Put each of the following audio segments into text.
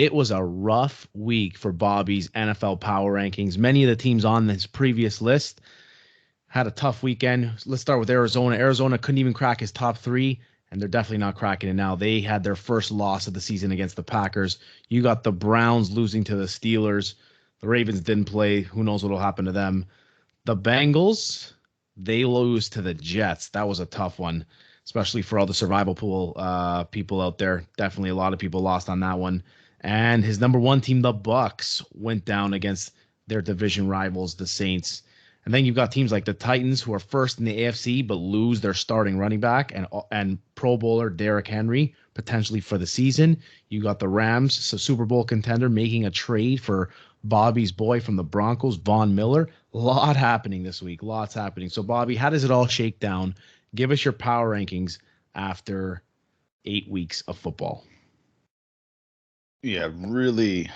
It was a rough week for Bobby's NFL power rankings. Many of the teams on this previous list had a tough weekend. Let's start with Arizona. Arizona couldn't even crack his top three, and they're definitely not cracking it now. They had their first loss of the season against the Packers. You got the Browns losing to the Steelers. The Ravens didn't play. Who knows what will happen to them? The Bengals, they lose to the Jets. That was a tough one, especially for all the survival pool people out there. Definitely a lot of people lost on that one. And his number one team, the Bucks, went down against their division rivals, the Saints. And then you've got teams like the Titans, who are first in the AFC but lose their starting running back and Pro Bowler Derrick Henry potentially for the season. You got the Rams, so Super Bowl contender, making a trade for Bobby's boy from the Broncos, Von Miller. A lot happening this week. Lots happening. So, Bobby, how does it all shake down? Give us your power rankings after 8 weeks of football. Yeah, really.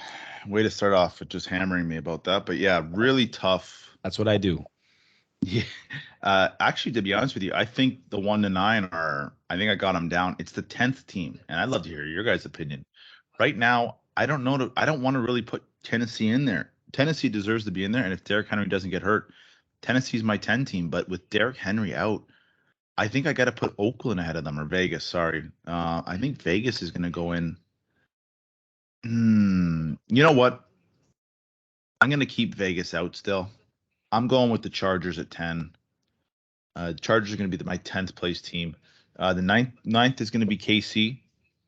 Way to start off with just hammering me about that. But yeah, really tough. That's what I do. Yeah. Actually, to be honest with you, I think the 1 to 9 are. I think I got them down. It's the 10th team, and I'd love to hear your guys' opinion. Right now, I don't know. I don't want to really put Tennessee in there. Tennessee deserves to be in there, and if Derrick Henry doesn't get hurt, Tennessee's my 10 team. But with Derrick Henry out, I think I got to put Oakland ahead of them, or Vegas. Sorry, I think Vegas is going to go in. You know what? I'm going to keep Vegas out still. I'm going with the Chargers at 10. Chargers are going to be my 10th place team. The ninth is going to be KC,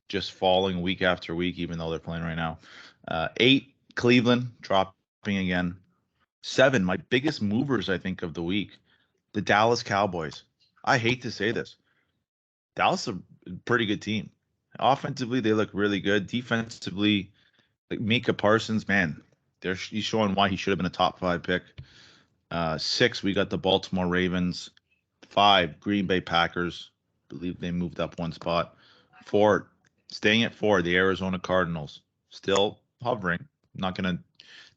just falling week after week, even though they're playing right now. 8, Cleveland, dropping again. 7, my biggest movers, I think, of the week, the Dallas Cowboys. I hate to say this. Dallas is a pretty good team. Offensively, they look really good. Defensively, like Micah Parsons, man, he's showing why he should have been a top 5 pick. 6, we got the Baltimore Ravens. 5, Green Bay Packers. Believe they moved up one spot. 4, staying at 4, the Arizona Cardinals. Still hovering. Not going to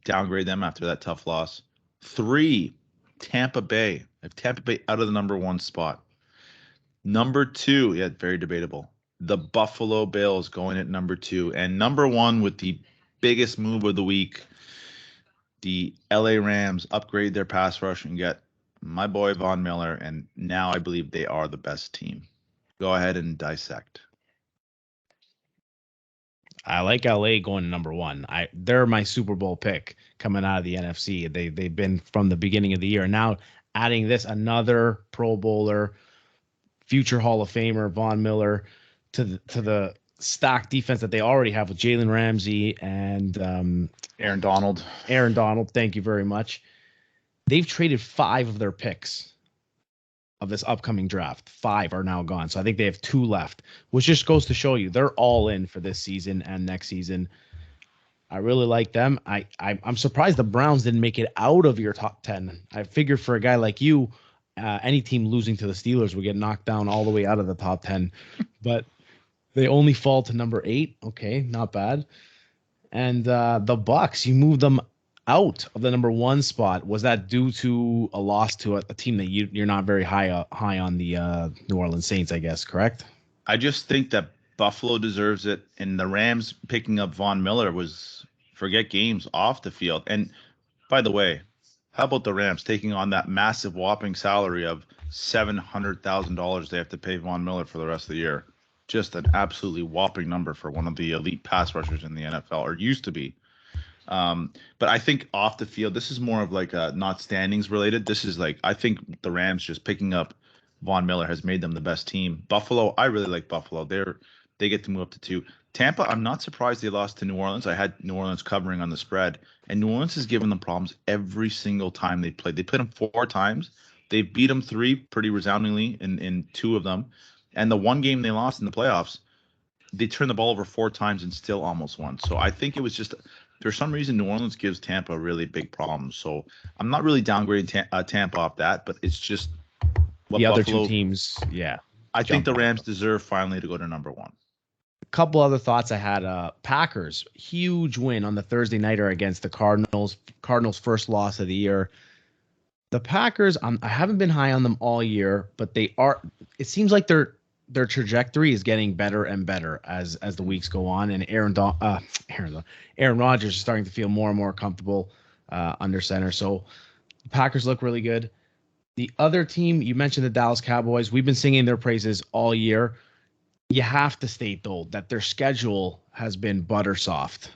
downgrade them after that tough loss. 3, Tampa Bay. I have Tampa Bay out of the number 1 spot. Number 2, yeah, very debatable. The Buffalo Bills going at number 2. And number 1 with the biggest move of the week, the LA Rams upgrade their pass rush and get my boy Von Miller, and now I believe they are the best team. Go ahead and dissect. I like LA going to number 1. They're my Super Bowl pick coming out of the NFC. They've been from the beginning of the year. Now adding this, another Pro Bowler, future Hall of Famer Von Miller to the stacked defense that they already have with Jalen Ramsey and Aaron Donald. Thank you very much. They've traded 5 of their picks of this upcoming draft. 5 are now gone. So I think they have 2 left, which just goes to show you they're all in for this season and next season. I really like them. I'm surprised the Browns didn't make it out of your top 10. I figured for a guy like you, any team losing to the Steelers would get knocked down all the way out of the top 10. But they only fall to number 8. Okay, not bad. And the Bucks, you moved them out of the number 1 spot. Was that due to a loss to a team that you're not very high on, the New Orleans Saints, I guess, correct? I just think that Buffalo deserves it, and the Rams picking up Von Miller was forget games off the field. And by the way, how about the Rams taking on that massive whopping salary of $700,000 they have to pay Von Miller for the rest of the year? Just an absolutely whopping number for one of the elite pass rushers in the NFL, or used to be. But I think off the field, this is more of like not standings related. This is like, I think the Rams just picking up Von Miller has made them the best team. Buffalo, I really like Buffalo. They get to move up to 2. Tampa, I'm not surprised they lost to New Orleans. I had New Orleans covering on the spread, and New Orleans has given them problems every single time they played. They played them 4 times. They beat them 3 pretty resoundingly in 2 of them. And the one game they lost in the playoffs, they turned the ball over 4 times and still almost won. So I think it was just, for some reason, New Orleans gives Tampa really big problems. So I'm not really downgrading Tampa off that, but it's just what the other Buffalo, 2 teams, yeah. I think the Rams deserve finally to go to number 1. A couple other thoughts I had. Packers, huge win on the Thursday nighter against the Cardinals. Cardinals' first loss of the year. The Packers, I haven't been high on them all year, but they are. It seems like they're their trajectory is getting better and better as the weeks go on, and Aaron Rodgers is starting to feel more and more comfortable under center. So the Packers look really good. The other team, you mentioned the Dallas Cowboys. We've been singing their praises all year. You have to state, though, that their schedule has been butter soft.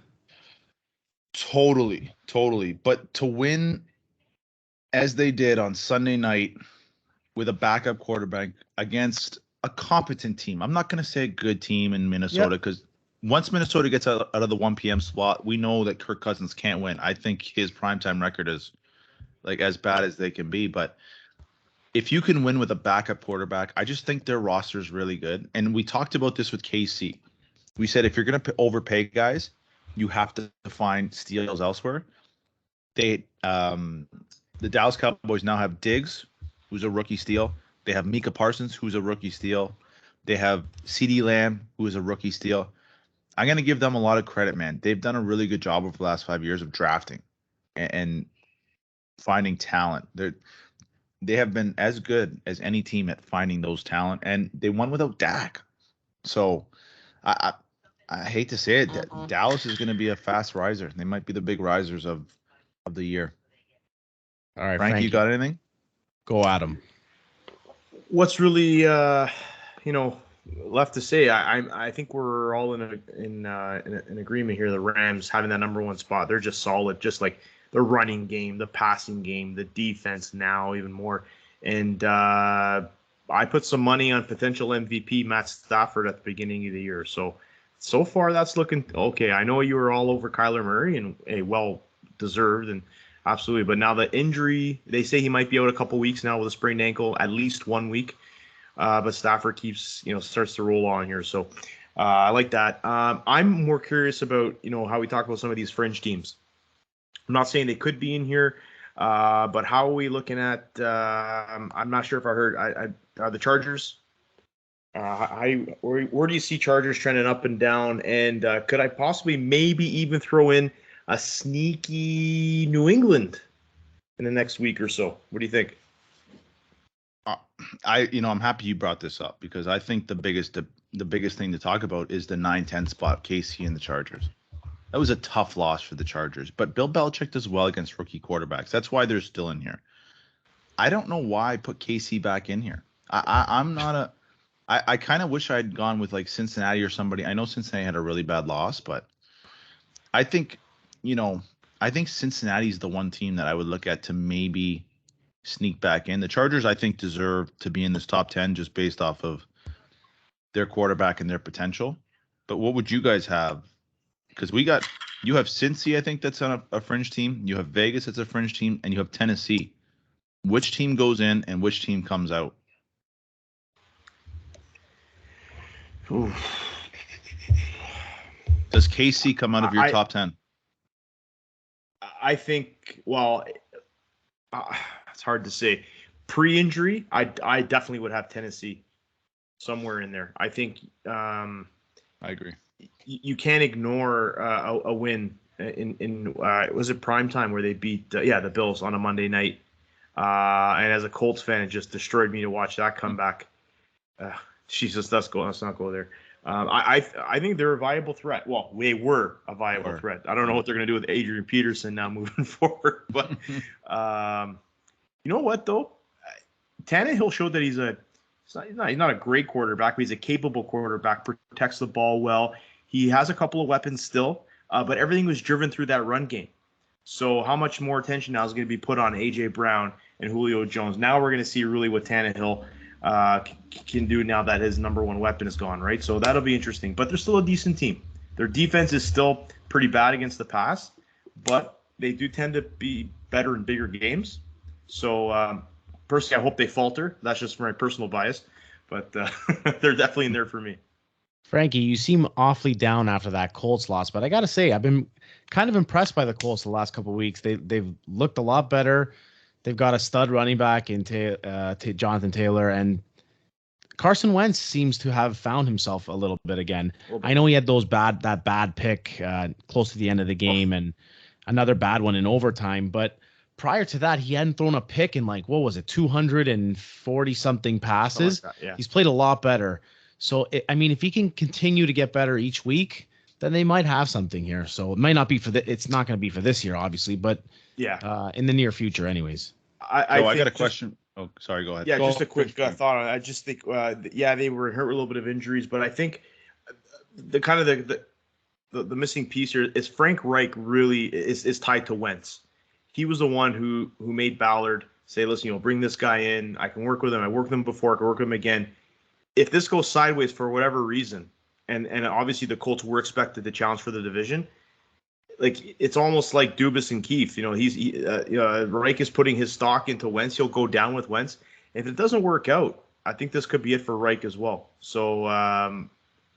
Totally. But to win as they did on Sunday night with a backup quarterback against a competent team. I'm not going to say a good team in Minnesota because once Minnesota gets out of the 1 p.m. slot, we know that Kirk Cousins can't win. I think his primetime record is like as bad as they can be. But if you can win with a backup quarterback, I just think their roster is really good. And we talked about this with KC. We said if you're going to overpay guys, you have to find steals elsewhere. The Dallas Cowboys now have Diggs, who's a rookie steal. They have Micah Parsons, who's a rookie steal. They have CeeDee Lamb, who is a rookie steal. I'm going to give them a lot of credit, man. They've done a really good job over the last 5 years of drafting and finding talent. They have been as good as any team at finding those talent, and they won without Dak. So I hate to say it, Dallas is going to be a fast riser. They might be the big risers of the year. All right, Frankie, you got anything? Go at him. What's really left to say? I think we're all in agreement here. The Rams having that number one spot, they're just solid. Just like the running game, the passing game, the defense now even more. And I put some money on potential MVP Matt Stafford at the beginning of the year. So far that's looking okay. I know you were all over Kyler Murray and well deserved and. Absolutely, but now the injury, they say he might be out a couple weeks now with a sprained ankle, at least 1 week. But Stafford starts to roll on here, so I like that. I'm more curious about how we talk about some of these fringe teams. I'm not saying they could be in here, but how are we looking at? I'm not sure if I heard. The Chargers. Where do you see Chargers trending up and down? And could I possibly maybe even throw in a sneaky New England in the next week or so? What do you think? I'm happy you brought this up because I think the biggest thing to talk about is the 9-10 spot, KC and the Chargers. That was a tough loss for the Chargers, but Bill Belichick does well against rookie quarterbacks. That's why they're still in here. I don't know why I put KC back in here. I kind of wish I'd gone with like Cincinnati or somebody. I know Cincinnati had a really bad loss, but I think Cincinnati's the one team that I would look at to maybe sneak back in. The Chargers, I think, deserve to be in this top 10 just based off of their quarterback and their potential. But what would you guys have? Because you have Cincy, I think that's on a fringe team. You have Vegas, that's a fringe team, and you have Tennessee. Which team goes in and which team comes out? Ooh. Does KC come out of your top 10? I think, it's hard to say. Pre-injury, I definitely would have Tennessee somewhere in there. I think I agree. You can't ignore a win in was it primetime where they beat the Bills on a Monday night. And as a Colts fan, it just destroyed me to watch that comeback. Jesus, let's not go there. I think they're a viable threat. Well, they were a viable threat. I don't know what they're going to do with Adrian Peterson now moving forward. But you know what, though? Tannehill showed that he's not a great quarterback, but he's a capable quarterback, protects the ball well. He has a couple of weapons still, but everything was driven through that run game. So how much more attention now is going to be put on A.J. Brown and Julio Jones? Now we're going to see really what Tannehill can do now that his number one weapon is gone, right? So that'll be interesting. But they're still a decent team. Their defense is still pretty bad against the pass, but they do tend to be better in bigger games. So personally, I hope they falter. That's just for my personal bias, but they're definitely in there for me. Frankie, you seem awfully down after that Colts loss, but I got to say, I've been kind of impressed by the Colts the last couple of weeks. They've looked a lot better. They've got a stud running back in Jonathan Taylor, and Carson Wentz seems to have found himself a little bit again. I know he had that bad pick close to the end of the game and another bad one in overtime, but prior to that, he hadn't thrown a pick in 240 something passes. Like that, yeah. He's played a lot better. So, I mean, if he can continue to get better each week, then they might have something here. So it might not be it's not going to be for this year, obviously, but Yeah. in the near future, anyways. Joe, I think got a question. Oh, sorry. Go ahead. Yeah, just a quick Finish. thought on it. I just think, yeah, they were hurt with a little bit of injuries, but I think the kind of the missing piece here is Frank Reich really is tied to Wentz. He was the one who made Ballard say, listen, bring this guy in. I can work with him. I worked with him before. I can work with him again. If this goes sideways for whatever reason, and obviously the Colts were expected to challenge for the division, like it's almost like Dubas and Keefe. Reich is putting his stock into Wentz. He'll go down with Wentz. If it doesn't work out, I think this could be it for Reich as well. So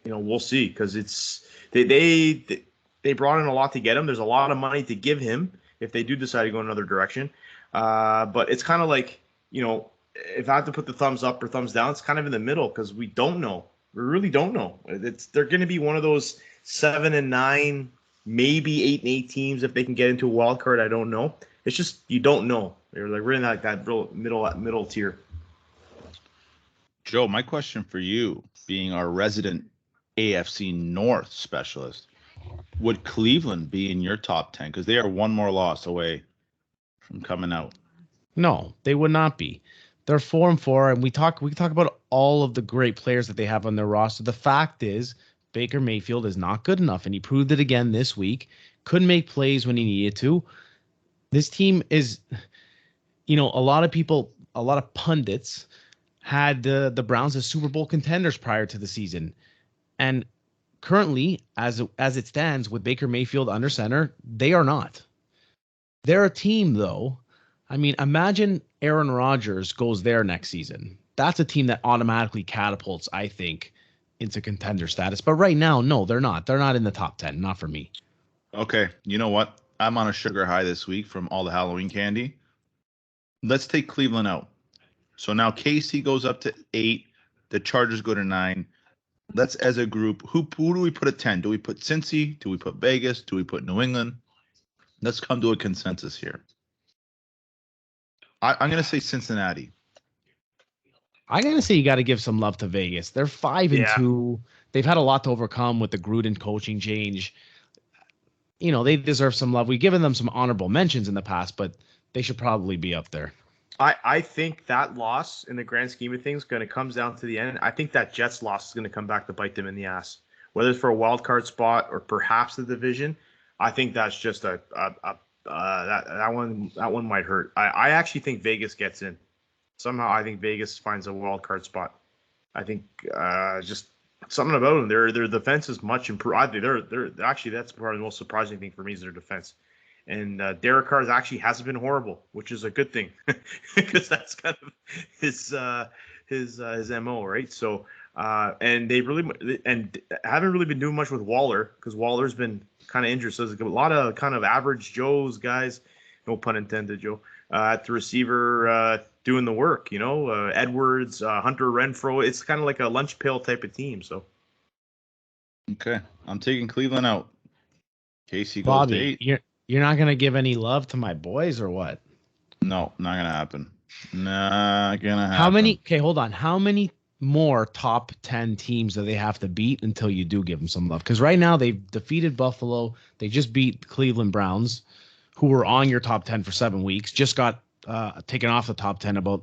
we'll see, because they brought in a lot to get him. There's a lot of money to give him if they do decide to go another direction. But it's kind of like, if I have to put the thumbs up or thumbs down, it's kind of in the middle, because we don't know. We really don't know. They're going to be one of those 7-9, maybe 8-8 teams if they can get into a wild card. I don't know. It's just you don't know. They're like really like that real middle tier. Joe, my question for you, being our resident AFC North specialist, would Cleveland be in your top 10? Because they are one more loss away from coming out. No, they would not be. They're 4-4, and we talk about all of the great players that they have on their roster. The fact is, Baker Mayfield is not good enough, and he proved it again this week. Couldn't make plays when he needed to. This team is, a lot of pundits had the Browns as Super Bowl contenders prior to the season, and currently, as it stands with Baker Mayfield under center, they are not. They're a team, though. I mean, imagine Aaron Rodgers goes there next season. That's a team that automatically catapults, I think, into contender status. But right now, no, they're not. They're not in the top 10. Not for me. Okay, you know what? I'm on a sugar high this week from all the Halloween candy. Let's take Cleveland out. So now KC goes up to 8. The Chargers go to 9. Let's, as a group, who do we put at 10? Do we put Cincy? Do we put Vegas? Do we put New England? Let's come to a consensus here. I'm going to say Cincinnati. I gotta say, you got to give some love to Vegas. They're 5-2. They've had a lot to overcome with the Gruden coaching change. They deserve some love. We've given them some honorable mentions in the past, but they should probably be up there. I think that loss, in the grand scheme of things, going to come down to the end. I think that Jets loss is going to come back to bite them in the ass, whether it's for a wild card spot or perhaps the division. I think that's just that one might hurt. I actually think Vegas gets in. Somehow I think Vegas finds a wild card spot. I think just something about them. Their defense is much improved. They're actually, that's probably the most surprising thing for me, is their defense. And Derek Carr actually hasn't been horrible, which is a good thing, because that's kind of his MO, right? So and they really haven't really been doing much with Waller, because Waller's been kind of injured. So there's a lot of kind of average Joe's guys, no pun intended, Joe, at the receiver doing the work. Edwards, Hunter Renfrow. It's kind of like a lunch pail type of team. So okay, I'm taking Cleveland out. KC goes Bobby, to 8. You're not gonna give any love to my boys, or what? No, not gonna happen. Not gonna happen. How many? Okay, hold on. How many more top 10 teams do they have to beat until you do give them some love? Because right now they've defeated Buffalo. They just beat the Cleveland Browns, who were on your top 10 for 7 weeks. Just got taken off the top 10 about